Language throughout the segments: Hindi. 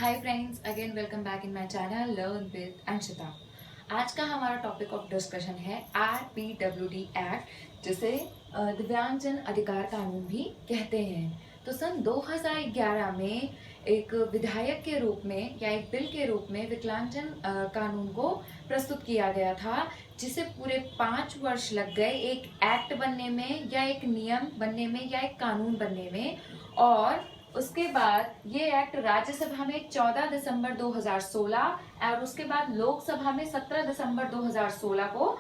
Hi friends, again welcome back in my channel learn with Anshita. आज का हमारा टॉपिक ऑफ डिस्कशन है RPWD एक्ट, जिसे दिव्यांगजन अधिकार कानून भी कहते हैं। तो सन 2011 में एक विधायक के रूप में या एक बिल के रूप में विकलांगजन कानून को प्रस्तुत किया गया था, जिसे पूरे 5 वर्ष लग गए एक एक्ट बनने में या एक नियम बनने में या एक कानून बनने में। और उसके बाद ये एक्ट राज्यसभा में 14 दिसंबर 2016 और उसके बाद लोकसभा में 17 दिसंबर 2016 को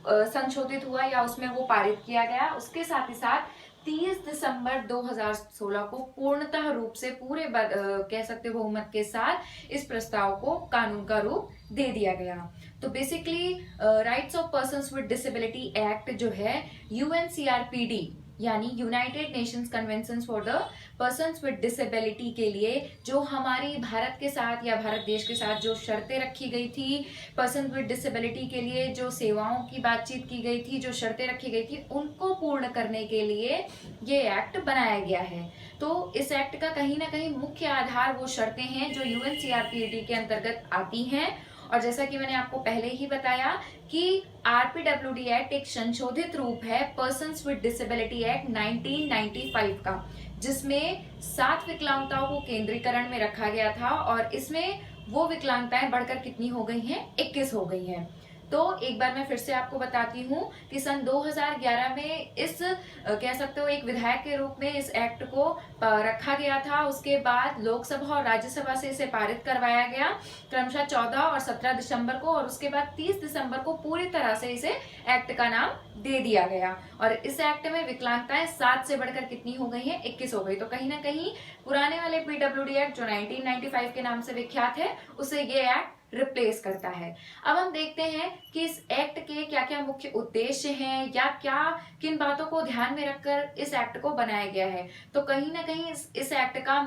संशोधित हुआ या उसमें वो पारित किया गया। उसके साथ ही साथ 30 दिसंबर 2016 को पूर्णतः रूप से पूरे कह सकते हो बहुमत के साथ इस प्रस्ताव को कानून का रूप दे दिया गया। तो basically rights of persons with disability act जो है UNCRPD यानी United Nations convention for the persons with disability के लिए जो हमारी भारत के साथ या भारत देश के साथ जो शर्तें रखी गई थी, पर्सन विद डिसेबिलिटी के लिए जो सेवाओं की बातचीत की गई थी, जो शर्तें रखी गई थी, उनको पूर्ण करने के लिए ये एक्ट बनाया गया है। तो इस एक्ट का कहीं ना कहीं मुख्य आधार वो शर्तें हैं जो UNCRPD के अंतर्गत आती हैं। और जैसा कि मैंने आपको पहले ही बताया कि RPWD एक्ट एक संशोधित रूप है पर्सन्स विद डिसेबिलिटी एक्ट 1995 का, जिसमें 7 विकलांगताओं को केंद्रीकरण में रखा गया था और इसमें वो विकलांगताएं बढ़कर कितनी हो गई हैं? 21 हो गई हैं। तो एक बार मैं फिर से आपको बताती हूँ कि सन 2011 में इस कह सकते हो एक विधायक के रूप में इस एक्ट को रखा गया था। उसके बाद लोकसभा और राज्यसभा से इसे पारित करवाया गया क्रमशः 14 और 17 दिसंबर को, और उसके बाद 30 दिसंबर को पूरी तरह से इसे एक्ट का नाम दे दिया गया। और इस एक्ट में विकलांगताएं 7 से बढ़कर कितनी हो गई है? 21 हो गई। तो कहीं ना कहीं पुराने वाले PWD एक्ट जो 1995 के नाम से विख्यात है, उसे ये एक्ट रिप्लेस करता है। अब हम देखते हैं कि इस एक्ट के क्या क्या मुख्य उद्देश्य हैं या क्या किन बातों को ध्यान में रखकर इस एक्ट को बनाया गया है। तो कहीं ना कहीं इस एक्ट का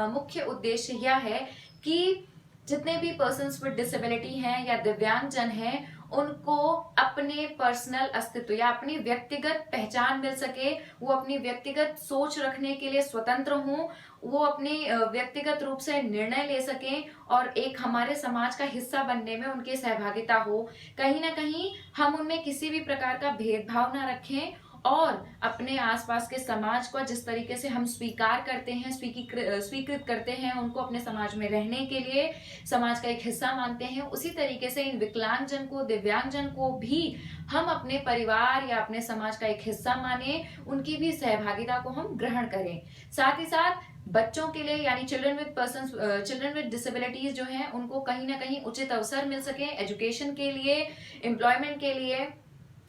मुख्य उद्देश्य यह है कि जितने भी पर्सन्स विद डिसेबिलिटी हैं या दिव्यांगजन हैं, उनको अपने पर्सनल अस्तित्व या अपनी व्यक्तिगत पहचान मिल सके, वो अपनी व्यक्तिगत सोच रखने के लिए स्वतंत्र हों, वो अपनी व्यक्तिगत रूप से निर्णय ले सकें और एक हमारे समाज का हिस्सा बनने में उनकी सहभागिता हो। कहीं ना कहीं हम उनमें किसी भी प्रकार का भेदभाव ना रखें और अपने आसपास के समाज को जिस तरीके से हम स्वीकार करते हैं, स्वीकृत करते हैं, उनको अपने समाज में रहने के लिए समाज का एक हिस्सा मानते हैं, उसी तरीके से इन विकलांगजन को, दिव्यांगजन को भी हम अपने परिवार या अपने समाज का एक हिस्सा माने, उनकी भी सहभागिता को हम ग्रहण करें। साथ ही साथ बच्चों के लिए यानी चिल्ड्रन विद डिसेबिलिटीज जो हैं, उनको कहीं ना कहीं उचित अवसर मिल सके एजुकेशन के लिए, एम्प्लॉयमेंट के लिए,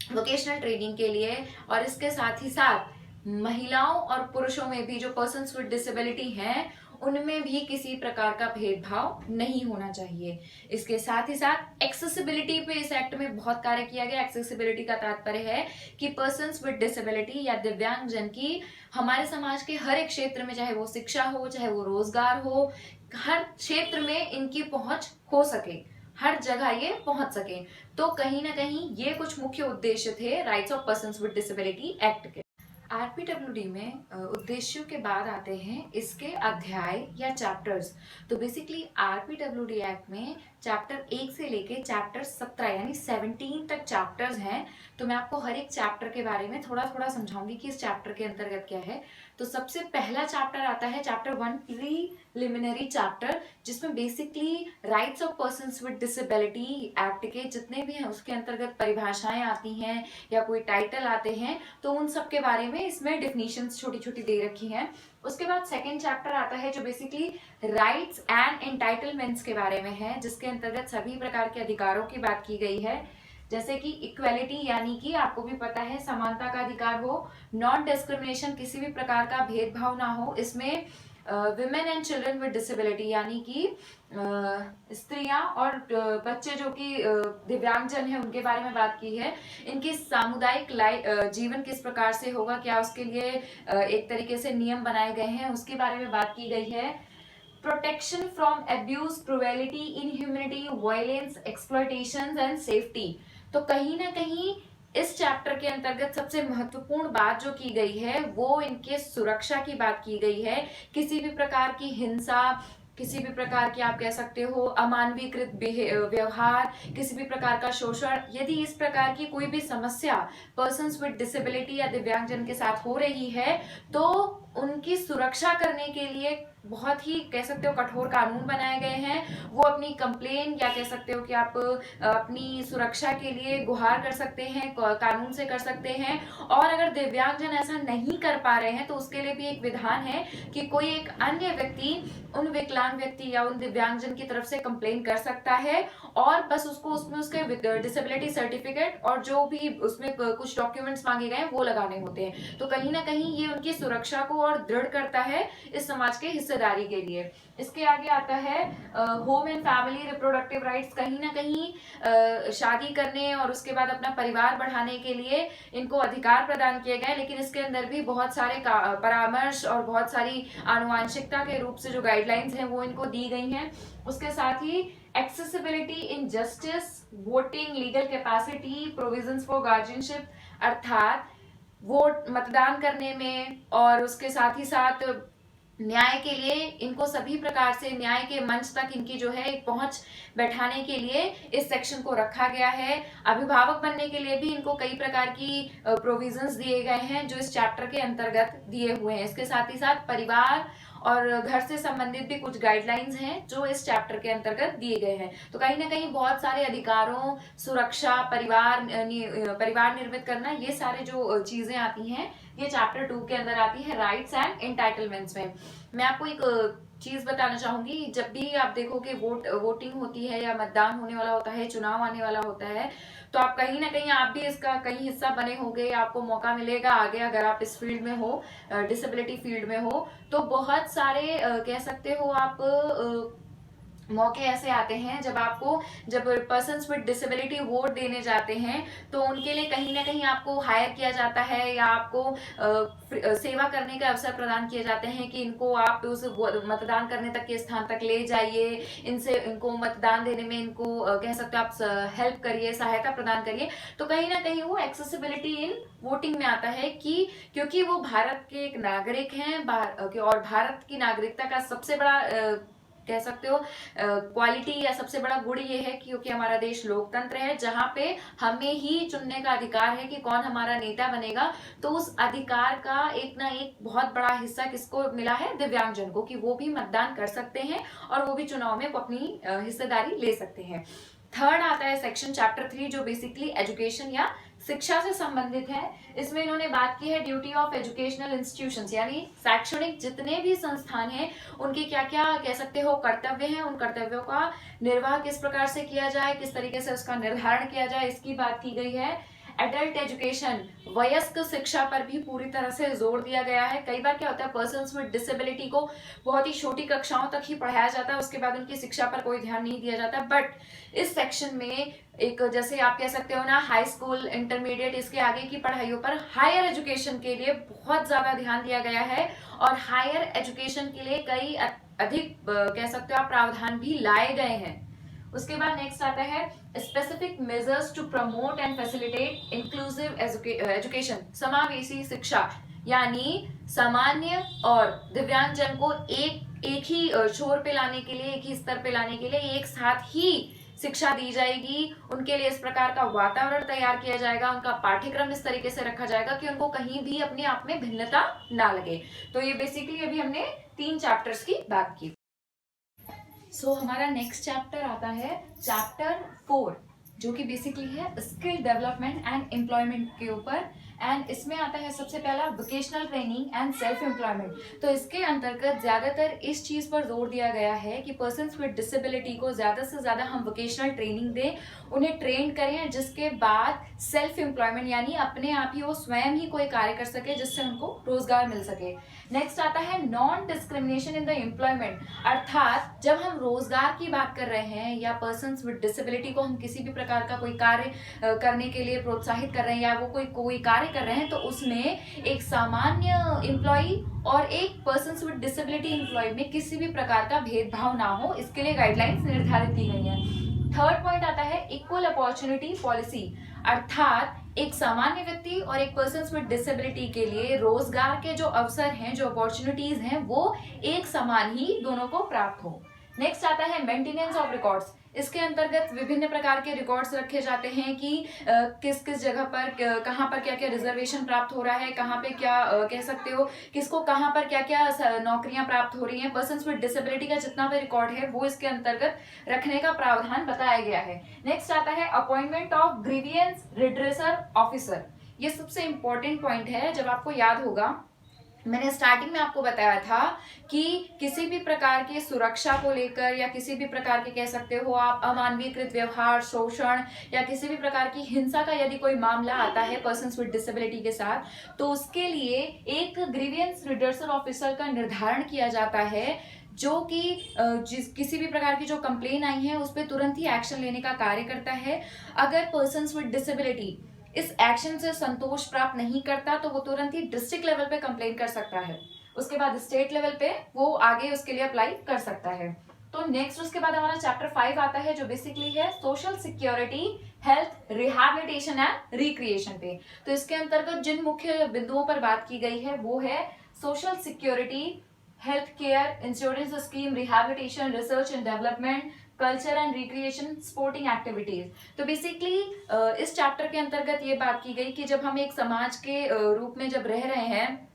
वोकेशनल ट्रेनिंग के लिए। और इसके साथ ही साथ महिलाओं और पुरुषों में भी जो पर्सन्स विद डिसेबिलिटी हैं, उनमें भी किसी प्रकार का भेदभाव नहीं होना चाहिए। इसके साथ ही साथ एक्सेसिबिलिटी पे इस एक्ट में बहुत कार्य किया गया। एक्सेसिबिलिटी का तात्पर्य है कि पर्सन्स विद डिसेबिलिटी या दिव्यांगजन की हमारे समाज के हर एक क्षेत्र में, चाहे वो शिक्षा हो, चाहे वो रोजगार हो, हर क्षेत्र में इनकी पहुंच हो सके, हर जगह ये पहुंच सके। तो कहीं ना कहीं ये कुछ मुख्य उद्देश्य थे rights of persons with disability act के। RPWD में उद्देश्यों के बाद आते हैं इसके अध्याय या चैप्टर्स। तो बेसिकली RPWD एक्ट में चैप्टर 1 से लेके चैप्टर 17 यानी 17 तक चैप्टर्स हैं। तो मैं आपको हर एक चैप्टर के बारे में थोड़ा थोड़ा समझाऊंगी कि इस चैप्टर के अंतर्गत क्या है। तो सबसे पहला चैप्टर आता है चैप्टर 1, प्रीलिमिनरी चैप्टर, जिसमें basically rights of persons with disability act के जितने भी हैं उसके अंतर्गत परिभाषाएं आती हैं या कोई टाइटल आते हैं, तो उन सब के बारे में इसमें डेफिनेशंस छोटी छोटी दे रखी हैं। उसके बाद सेकंड चैप्टर आता है जो बेसिकली राइट्स एंड एंटाइटलमेंट्स के बारे में है, जिसके अंतर्गत सभी प्रकार के अधिकारों की बात की गई है, जैसे कि इक्वेलिटी यानी कि आपको भी पता है समानता का अधिकार हो, नॉन डिस्क्रिमिनेशन किसी भी प्रकार का भेदभाव ना हो, इसमें women and children with disability यानी कि स्त्रियां और बच्चे जो कि दिव्यांगजन है उनके बारे में बात की है। इनकी सामुदायिक जीवन किस प्रकार से होगा, क्या उसके लिए एक तरीके से नियम बनाए गए हैं, उसके बारे में बात की गई है। Protection from abuse, cruelty, inhumanity, violence, exploitation and safety. तो कहीं ना कहीं इस चैप्टर के अंतर्गत सबसे महत्वपूर्ण बात जो की गई है वो इनके सुरक्षा की बात की गई है। किसी भी प्रकार की हिंसा, किसी भी प्रकार की आप कह सकते हो अमानवीकृत व्यवहार, किसी भी प्रकार का शोषण, यदि इस प्रकार की कोई भी समस्या पर्सन्स विद डिसेबिलिटी या दिव्यांगजन के साथ हो रही है तो उनकी सुरक्षा करने के लिए बहुत ही कह सकते हो कठोर कानून बनाए गए हैं। वो अपनी कंप्लेन या कह सकते हो कि आप अपनी सुरक्षा के लिए गुहार कर सकते हैं, कानून से कर सकते हैं। और अगर दिव्यांगजन ऐसा नहीं कर पा रहे हैं तो उसके लिए भी एक विधान है कि कोई एक अन्य व्यक्ति उन विकलांग व्यक्ति या उन दिव्यांगजन की तरफ से कंप्लेन कर सकता है और बस उसको उसमें उसके डिसेबिलिटी सर्टिफिकेट और जो भी उसमें कुछ डॉक्यूमेंट्स मांगे गए हैं वो लगाने होते हैं। तो कहीं ना कहीं ये उनकी सुरक्षा को और दृढ़ करता है इस समाज के हिस्सेदारी के लिए। इसके आगे आता है home and family reproductive rights. कहीं ना कहीं शादी करने और उसके बाद अपना परिवार बढ़ाने के लिए इनको अधिकार प्रदान किए गए, लेकिन इसके अंदर भी बहुत सारे परामर्श और बहुत सारी आनुवांशिकता के रूप से जो गाइडलाइंस हैं वो इनको दी गई हैं। उसके साथ ही accessibility in justice, voting, legal capacity, provisions for guardianship, अर्थात वोट मतदान करने में और उसके साथ ही साथ न्याय के लिए इनको सभी प्रकार से न्याय के मंच तक इनकी जो है एक पहुंच बैठाने के लिए इस सेक्शन को रखा गया है। अभिभावक बनने के लिए भी इनको कई प्रकार की प्रोविजंस दिए गए हैं जो इस चैप्टर के अंतर्गत दिए हुए हैं। इसके साथ ही साथ परिवार और घर से संबंधित भी कुछ गाइडलाइंस हैं जो इस चैप्टर के अंतर्गत दिए गए हैं। तो कहीं ना कहीं बहुत सारे अधिकारों, सुरक्षा, परिवार निर्मित करना, ये सारे जो चीजें आती हैं ये चैप्टर 2 के अंदर आती है राइट्स एंड एंटाइटलमेंट्स में। मैं आपको एक चीज बताना चाहूंगी, जब भी आप देखो कि वोटिंग होती है या मतदान होने वाला होता है, चुनाव आने वाला होता है, तो आप कहीं ना कहीं आप भी इसका कहीं हिस्सा बने होंगे, आपको मौका मिलेगा आगे अगर आप इस फील्ड में हो, डिसेबिलिटी फील्ड में हो। तो बहुत सारे कह सकते हो आप मौके ऐसे आते हैं जब पर्सन्स विद डिसेबिलिटी वोट देने जाते हैं तो उनके लिए कहीं ना कहीं आपको हायर किया जाता है या आपको सेवा करने का अवसर प्रदान किए जाते हैं कि इनको आप उस मतदान करने तक के स्थान तक ले जाइए, इनको मतदान देने में इनको कह सकते हो आप हेल्प करिए, सहायता प्रदान करिए। तो कहीं ना कहीं वो एक्सेसिबिलिटी इन वोटिंग में आता है कि क्योंकि वो भारत के एक नागरिक हैं और भारत की नागरिकता का सबसे बड़ा कह सकते हो क्वालिटी या सबसे बड़ा गुण ये है क्योंकि हमारा देश लोकतंत्र है जहां पे हमें ही चुनने का अधिकार है कि कौन हमारा नेता बनेगा। तो उस अधिकार का एक ना एक बहुत बड़ा हिस्सा किसको मिला है? दिव्यांगजन को, कि वो भी मतदान कर सकते हैं और वो भी चुनाव में अपनी हिस्सेदारी ले सकते हैं। थर्ड आता है सेक्शन चैप्टर 3 जो बेसिकली एजुकेशन या शिक्षा से संबंधित है। इसमें इन्होंने बात की है ड्यूटी ऑफ एजुकेशनल इंस्टीट्यूशंस, यानी शैक्षणिक जितने भी संस्थान हैं उनके क्या क्या कह सकते हो कर्तव्य हैं, उन कर्तव्यों का निर्वाह किस प्रकार से किया जाए, किस तरीके से उसका निर्धारण किया जाए, इसकी बात की गई है। एडल्ट एजुकेशन, वयस्क शिक्षा पर भी पूरी तरह से जोर दिया गया है। कई बार क्या होता है पर्सन्स विद डिसेबिलिटी को बहुत ही छोटी कक्षाओं तक ही पढ़ाया जाता है, उसके बाद उनकी शिक्षा पर कोई ध्यान नहीं दिया जाता। बट इस सेक्शन में एक जैसे आप कह सकते हो ना हाई स्कूल, इंटरमीडिएट, इसके आगे की पढ़ाइयों पर हायर एजुकेशन के लिए बहुत ज्यादा ध्यान दिया गया है और हायर एजुकेशन के लिए कई अधिक कह सकते हो आप प्रावधान भी लाए गए हैं। उसके बाद नेक्स्ट आता है specific measures to promote and facilitate inclusive education, समावेशी शिक्षा, यानी सामान्य और दिव्यांगजन को एक ही छोर पे लाने के लिए, एक ही स्तर पे लाने के लिए एक साथ ही शिक्षा दी जाएगी। उनके लिए इस प्रकार का वातावरण तैयार किया जाएगा, उनका पाठ्यक्रम इस तरीके से रखा जाएगा कि उनको कहीं भी अपने आप में भिन्नता ना लगे। तो ये बेसिकली अभी हमने 3 चैप्टर्स की बात की। हमारा नेक्स्ट चैप्टर आता है चैप्टर 4 जो कि बेसिकली है स्किल डेवलपमेंट एंड एम्प्लॉयमेंट के ऊपर। एंड इसमें आता है सबसे पहला vocational training and self employment. तो इसके अंतर्गत ज्यादातर इस चीज पर जोर दिया गया है कि पर्सन्स विद डिसेबिलिटी को ज्यादा से ज्यादा हम वोकेशनल ट्रेनिंग दें, उन्हें ट्रेन करें, जिसके बाद सेल्फ एम्प्लॉयमेंट यानी अपने आप ही वो स्वयं ही कोई कार्य कर सके जिससे उनको रोजगार मिल सके। नेक्स्ट आता है non discrimination in the employment, अर्थात जब हम रोजगार की बात कर रहे हैं या पर्सन्स विद डिसेबिलिटी को हम किसी भी प्रकार का कोई कार्य करने के लिए प्रोत्साहित कर रहे हैं या वो कोई कार्य कर रहे हैं तो उसमें एक सामान्य एम्प्लॉय और एक पर्सन्स विद डिसेबिलिटी एम्प्लॉय में किसी भी प्रकार का भेदभाव ना हो, इसके लिए गाइडलाइंस निर्धारित की गई हैं। थर्ड पॉइंट आता है इक्वल अपॉर्चुनिटी पॉलिसी, अर्थात एक सामान्य व्यक्ति और एक पर्सन विद डिसेबिलिटी के लिए रोजगार के जो अवसर हैं, जो अपॉर्चुनिटीज हैं, वो एक समान ही दोनों को प्राप्त हो। नेक्स्ट आता है मेंटेनेंस ऑफ रिकॉर्ड्स। इसके अंतर्गत विभिन्न प्रकार के रिकॉर्ड्स रखे जाते हैं कि किस किस जगह पर कहाँ पर क्या क्या रिजर्वेशन प्राप्त हो रहा है, कहाँ पे क्या कह सकते हो किसको कहाँ पर क्या क्या नौकरियां प्राप्त हो रही हैं। पर्सन्स विद डिसेबिलिटी का जितना भी रिकॉर्ड है वो इसके अंतर्गत रखने का प्रावधान बताया गया है। नेक्स्ट आता है अपॉइंटमेंट ऑफ ग्रीवियंस रिड्रेसर ऑफिसर। ये सबसे इंपॉर्टेंट पॉइंट है। जब आपको याद होगा, मैंने स्टार्टिंग में आपको बताया था कि किसी भी प्रकार की सुरक्षा को लेकर या किसी भी प्रकार के कह सकते हो आप अमानवीकृत व्यवहार, शोषण या किसी भी प्रकार की हिंसा का यदि कोई मामला आता है पर्सन्स विद डिसेबिलिटी के साथ, तो उसके लिए एक ग्रीवियंस रिड्रेसर ऑफिसर का निर्धारण किया जाता है, जो कि किसी भी प्रकार की जो कंप्लेन आई है उस पर तुरंत ही एक्शन लेने का कार्य करता है। अगर पर्सन्स विद डिसेबिलिटी इस एक्शन से संतोष प्राप्त नहीं करता तो वो तुरंत ही डिस्ट्रिक्ट लेवल पे कंप्लेन कर सकता है, उसके बाद स्टेट लेवल पे वो आगे उसके लिए अप्लाई कर सकता है। तो नेक्स्ट उसके बाद हमारा चैप्टर 5 आता है, जो बेसिकली है social security, health, rehabilitation and recreation पे। तो इसके अंतर्गत जिन मुख्य बिंदुओं पर बात की गई है वो है social security, health care, insurance scheme, rehabilitation, research and development, culture and recreation, sporting activities. तो बेसिकली इस चैप्टर के अंतर्गत ये बात की गई कि जब हम एक समाज के रूप में जब रह रहे हैं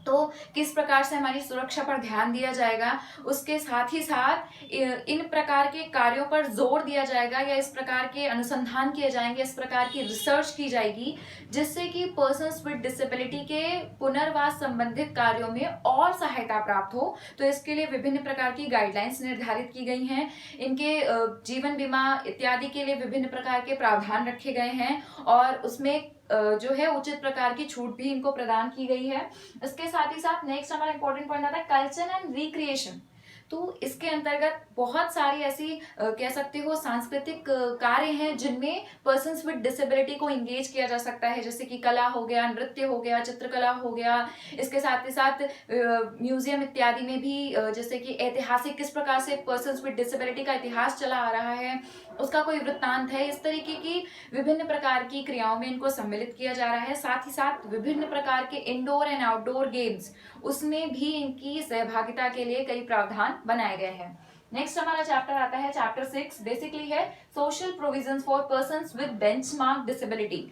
तो किस प्रकार से हमारी सुरक्षा पर ध्यान दिया जाएगा, उसके साथ ही साथ इन प्रकार के कार्यों पर जोर दिया जाएगा या इस प्रकार के अनुसंधान किए जाएंगे, इस प्रकार की रिसर्च की जाएगी जिससे कि पर्सन्स विद डिसेबिलिटी के पुनर्वास संबंधित कार्यों में और सहायता प्राप्त हो। तो इसके लिए विभिन्न प्रकार की गाइडलाइंस निर्धारित की गई हैं, इनके जीवन बीमा इत्यादि के लिए विभिन्न प्रकार के प्रावधान रखे गए हैं और उसमें जो है उचित प्रकार की छूट भी इनको प्रदान की गई है। इसके साथ ही साथ नेक्स्ट हमारा इंपॉर्टेंट पॉइंट आता है कल्चर एंड रिक्रिएशन। तो इसके अंतर्गत बहुत सारी ऐसी कह सकते हो सांस्कृतिक कार्य हैं जिनमें पर्सन्स विद डिसेबिलिटी को इंगेज किया जा सकता है, जैसे कि कला हो गया, नृत्य हो गया, चित्रकला हो गया। इसके साथ ही साथ म्यूजियम इत्यादि में भी जैसे कि ऐतिहासिक किस प्रकार से पर्सन्स विद डिसेबिलिटी का इतिहास चला आ रहा है उसका कोई वृत्तांत है, इस तरीके की विभिन्न प्रकार की क्रियाओं में इनको सम्मिलित किया जा रहा है। साथ ही साथ विभिन्न प्रकार के इंडोर एंड आउटडोर गेम्स उसमें भी इनकी सहभागिता के लिए कई प्रावधान बनाए गए हैं। नेक्स्ट हमारा चैप्टर आता है चैप्टर 6, बेसिकली है social provisions for persons with benchmark disability.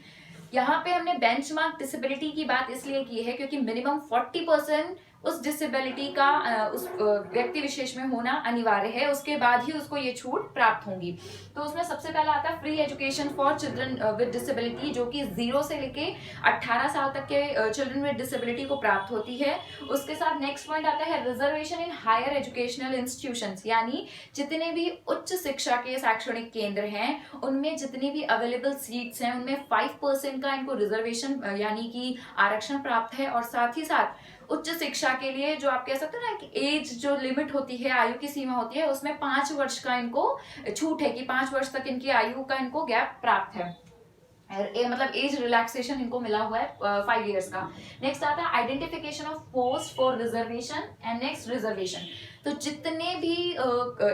यहाँ पे हमने बेंचमार्क डिसेबिलिटी की बात इसलिए की है क्योंकि मिनिमम 40% उस डिसेबिलिटी का उस व्यक्ति विशेष में होना अनिवार्य है, उसके बाद ही उसको ये छूट प्राप्त होंगी। तो उसमें सबसे पहला आता है free education for children with disability, जो कि 0 से लेके 18 साल तक के चिल्ड्रन विद डिसेबिलिटी को प्राप्त होती है। उसके साथ नेक्स्ट पॉइंट आता है reservation in higher educational institutions, यानी जितने भी उच्च शिक्षा के शैक्षणिक केंद्र हैं उनमें जितनी भी अवेलेबल सीट्स हैं उनमें 5% का इनको रिजर्वेशन यानी कि आरक्षण प्राप्त है। और साथ ही साथ उच्च शिक्षा के लिए जो आप कह सकते हैं ना कि एज जो लिमिट होती है, आयु की सीमा होती है, उसमें 5 वर्ष का इनको छूट है कि 5 वर्ष तक इनकी आयु का इनको गैप प्राप्त है, मतलब एज रिलैक्सेशन इनको मिला हुआ है 5 इयर्स का। नेक्स्ट आता है identification of post for reservation and next reservation. तो जितने भी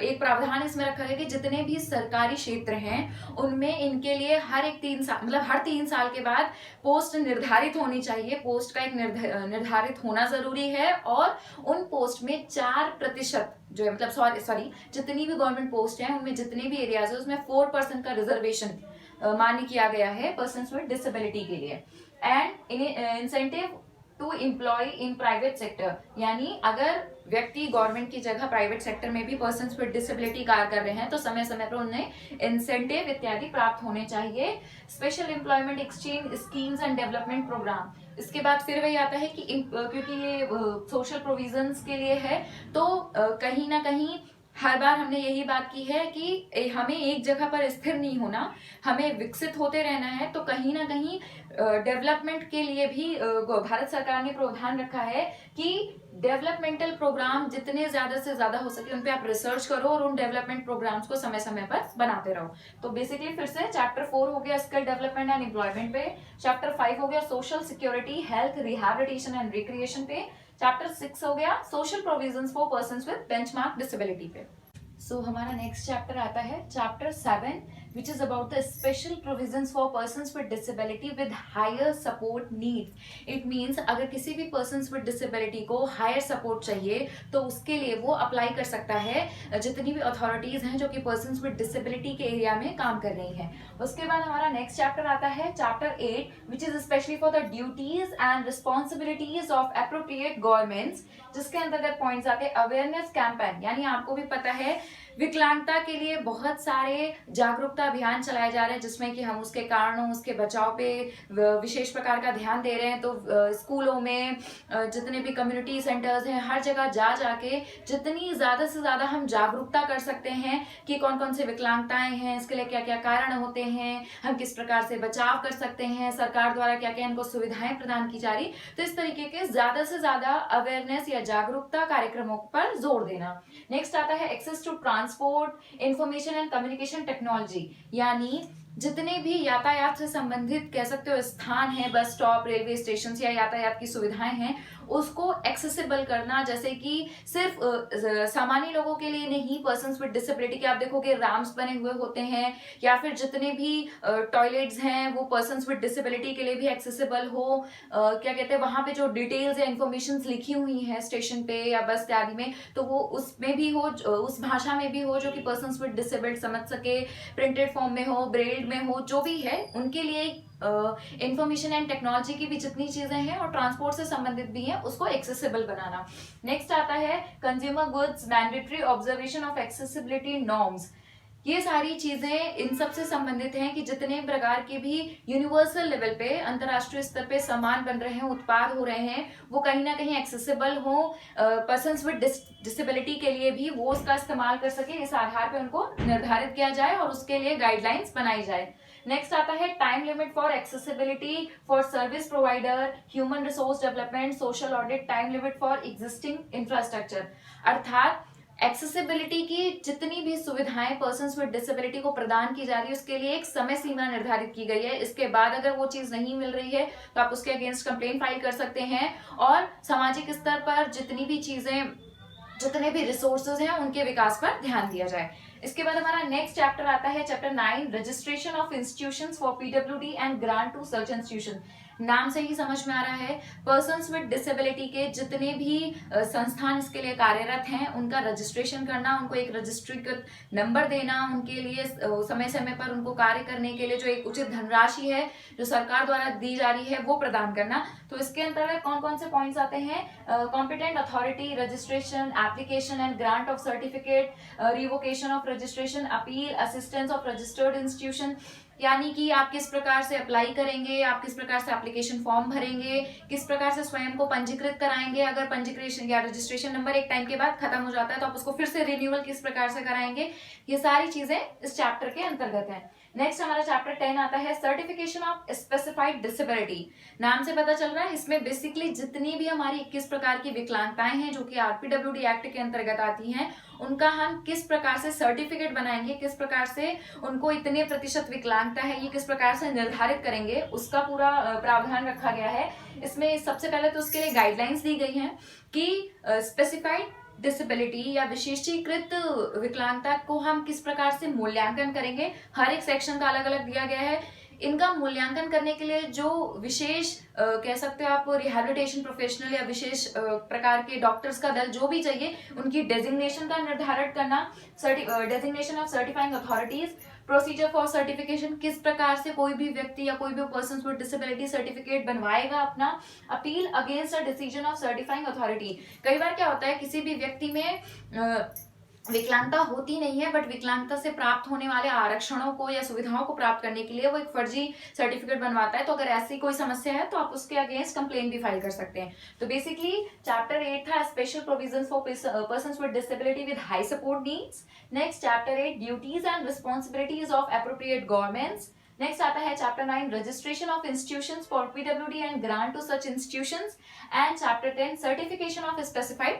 एक प्रावधान इसमें रखा है कि जितने भी सरकारी क्षेत्र हैं उनमें इनके लिए हर 3 साल मतलब हर 3 साल के बाद पोस्ट निर्धारित होनी चाहिए, पोस्ट का एक निर्धारित होना जरूरी है और उन पोस्ट में 4% जो है मतलब सॉरी जितनी भी गवर्नमेंट पोस्ट है उनमें जितने भी एरियाज है उसमें 4% का रिजर्वेशन मान्य किया गया है पर्सन्स विद डिसेबिलिटी के लिए। And incentive to employ in private sector, यानी अगर व्यक्ति गवर्नमेंट की जगह प्राइवेट सेक्टर में भी पर्सन्स विद डिसेबिलिटी कार्य कर रहे हैं तो समय समय पर उन्हें इंसेंटिव इत्यादि प्राप्त होने चाहिए। Special employment exchange schemes and development programme. इसके बाद फिर वही आता है कि क्योंकि ये सोशल प्रोविजंस के लिए है तो कहीं ना कहीं हर बार हमने यही बात की है कि हमें एक जगह पर स्थिर नहीं होना, हमें विकसित होते रहना है। तो कहीं ना कहीं डेवलपमेंट के लिए भी भारत सरकार ने प्रावधान रखा है कि डेवलपमेंटल प्रोग्राम जितने ज्यादा से ज्यादा हो सके उन पे आप रिसर्च करो और उन डेवलपमेंट प्रोग्राम्स को समय समय पर बनाते रहो। तो बेसिकली फिर से चैप्टर 4 हो गया स्किल डेवलपमेंट एंड एम्प्लॉयमेंट पे, चैप्टर 5 हो गया social security, health, rehabilitation and recreation पे, चैप्टर 6 हो गया social provisions for persons with benchmark disability पे। सो हमारा नेक्स्ट चैप्टर आता है chapter 7 which is about the special provisions for persons with disability with higher support needs. It means अगर किसी भी persons with disability को higher support चाहिए तो उसके लिए वो अप्लाई कर सकता है जितनी भी अथॉरिटीज हैं जो कि persons with disability के एरिया में काम कर रही हैं. उसके बाद हमारा नेक्स्ट चैप्टर आता है chapter 8 which is specially for the duties and responsibilities of appropriate governments, जिसके अंतर्गत पॉइंट्स आते हैं अवेयरनेस कैंपेन, यानी आपको भी पता है विकलांगता के लिए बहुत सारे जागरूकता अभियान चलाए जा रहे हैं जिसमें कि हम उसके कारणों उसके बचाव पे विशेष प्रकार का ध्यान दे रहे हैं. तो स्कूलों में जितने भी कम्युनिटी सेंटर्स हैं हर जगह जा जाके जितनी ज्यादा से ज्यादा हम जागरूकता कर सकते हैं कि कौन कौन से विकलांगताएं हैं, इसके लिए क्या क्या कारण होते हैं, हम किस प्रकार से बचाव कर सकते हैं, सरकार द्वारा क्या क्या इनको सुविधाएं प्रदान की जा रही. तो इस तरीके के ज्यादा से ज्यादा अवेयरनेस या जागरूकता कार्यक्रमों पर जोर देना. नेक्स्ट आता है access to transport information and communication technology, यानी जितने भी यातायात से संबंधित कह सकते हो स्थान है, बस स्टॉप, रेलवे स्टेशन या यातायात की सुविधाएं हैं, उसको एक्सेसिबल करना. जैसे कि सिर्फ सामान्य लोगों के लिए नहीं, पर्सन्स विद डिसेबिलिटी के आप देखोगे रैम्प्स बने हुए होते हैं, या फिर जितने भी टॉयलेट्स हैं वो पर्सन्स विद डिसेबिलिटी के लिए भी एक्सेसिबल हो. क्या कहते हैं वहां पे जो डिटेल्स या इंफॉर्मेशन लिखी हुई है स्टेशन पे या बस इत्यादि में, तो वो उसमें भी हो, उस भाषा में भी हो जो कि पर्सन्स विद डिसेबिलिटी समझ सके, प्रिंटेड फॉर्म में हो, ब्रेल्ड में हो, जो भी है उनके लिए इंफॉर्मेशन एंड टेक्नोलॉजी की भी जितनी चीजें हैं और ट्रांसपोर्ट से संबंधित भी हैं उसको एक्सेसिबल बनाना. नेक्स्ट आता है consumer goods mandatory observation of accessibility norms. ये सारी चीजें इन सब से संबंधित हैं कि जितने प्रकार के भी यूनिवर्सल लेवल पे अंतरराष्ट्रीय स्तर पे सामान बन रहे हैं, उत्पाद हो रहे हैं, वो कहीं ना कहीं एक्सेसिबल हो, पर्सन्स विद डिसेबिलिटी के लिए भी वो उसका इस्तेमाल कर सके, इस आधार पे उनको निर्धारित किया जाए और उसके लिए गाइडलाइंस बनाई जाए. नेक्स्ट आता है time limit for accessibility for service provider, human resource development, social audit, time limit for existing infrastructure. अर्थात एक्सेसिबिलिटी की जितनी भी सुविधाएं पर्सन्स विद डिसेबिलिटी को प्रदान की जा रही है उसके लिए एक समय सीमा निर्धारित की गई है. इसके बाद अगर वो चीज नहीं मिल रही है तो आप उसके अगेंस्ट कंप्लेन फाइल कर सकते हैं और सामाजिक स्तर पर जितनी भी चीजें, जितने भी रिसोर्सेज हैं उनके विकास पर ध्यान दिया जाए. इसके बाद हमारा नेक्स्ट चैप्टर आता है chapter 9 registration of institutions for PWD and grant to such institution. नाम से ही समझ में आ रहा है पर्सन्स विद डिसेबिलिटी के जितने भी संस्थान इसके लिए कार्यरत हैं उनका रजिस्ट्रेशन करना, उनको एक रजिस्ट्रीकृत नंबर देना, उनके लिए समय समय पर उनको कार्य करने के लिए जो एक उचित धनराशि है जो सरकार द्वारा दी जा रही है वो प्रदान करना. तो इसके अंतर्गत कौन कौन से पॉइंट्स आते हैं? Competent authority, registration, application and grant of certificate, revocation of registration, appeal, assistance of registered institution, यानी कि आप किस प्रकार से अप्लाई करेंगे, आप किस प्रकार से एप्लीकेशन फॉर्म भरेंगे, किस प्रकार से स्वयं को पंजीकृत कराएंगे, अगर पंजीकृत या रजिस्ट्रेशन नंबर एक टाइम के बाद खत्म हो जाता है तो आप उसको फिर से रिन्यूअल किस प्रकार से कराएंगे, ये सारी चीजें इस चैप्टर के अंतर्गत हैं. नेक्स्ट हमारा चैप्टर 10 आता है सर्टिफिकेशन ऑफ स्पेसिफाइड डिसेबिलिटी. नाम से पता चल रहा है इसमें बेसिकली जितनी भी हमारी 21 प्रकार की विकलांगताएं हैं जो कि आरपीडब्ल्यूडी एक्ट के अंतर्गत आती हैं उनका हम किस प्रकार से सर्टिफिकेट बनाएंगे, किस प्रकार से उनको इतने प्रतिशत विकलांगता है ये किस प्रकार से निर्धारित करेंगे, उसका पूरा प्रावधान रखा गया है. इसमें सबसे पहले तो उसके लिए गाइडलाइंस दी गई हैं कि स्पेसिफाइड डिसेबिलिटी या विशेषीकृत विकलांगता को हम किस प्रकार से मूल्यांकन करेंगे. हर एक सेक्शन का अलग अलग दिया गया है. इनका मूल्यांकन करने के लिए जो विशेष कह सकते हो आप रिहैबिलिटेशन प्रोफेशनल या विशेष प्रकार के डॉक्टर्स का दल जो भी चाहिए उनकी डेजिग्नेशन का निर्धारण करना, designation of certifying authorities, procedure for certification, किस प्रकार से कोई भी व्यक्ति या कोई भी पर्सन विद डिसेबिलिटी सर्टिफिकेट बनवाएगा अपना, appeal against a decision of certifying authority. कई बार क्या होता है किसी भी व्यक्ति में विकलांगता होती नहीं है बट विकलांगता से प्राप्त होने वाले आरक्षणों को या सुविधाओं को प्राप्त करने के लिए वो एक फर्जी सर्टिफिकेट बनवाता है. तो अगर ऐसी कोई समस्या है तो आप उसके अगेंस्ट कंप्लेन भी फाइल कर सकते हैं. तो बेसिकली चैप्टर 8 था special provisions for persons with disability with high support needs. Next chapter 8 duties and responsibilities of appropriate governments. Next आता है chapter 9 registration of institutions for PWD and grant to such institutions and chapter 10 certification of specified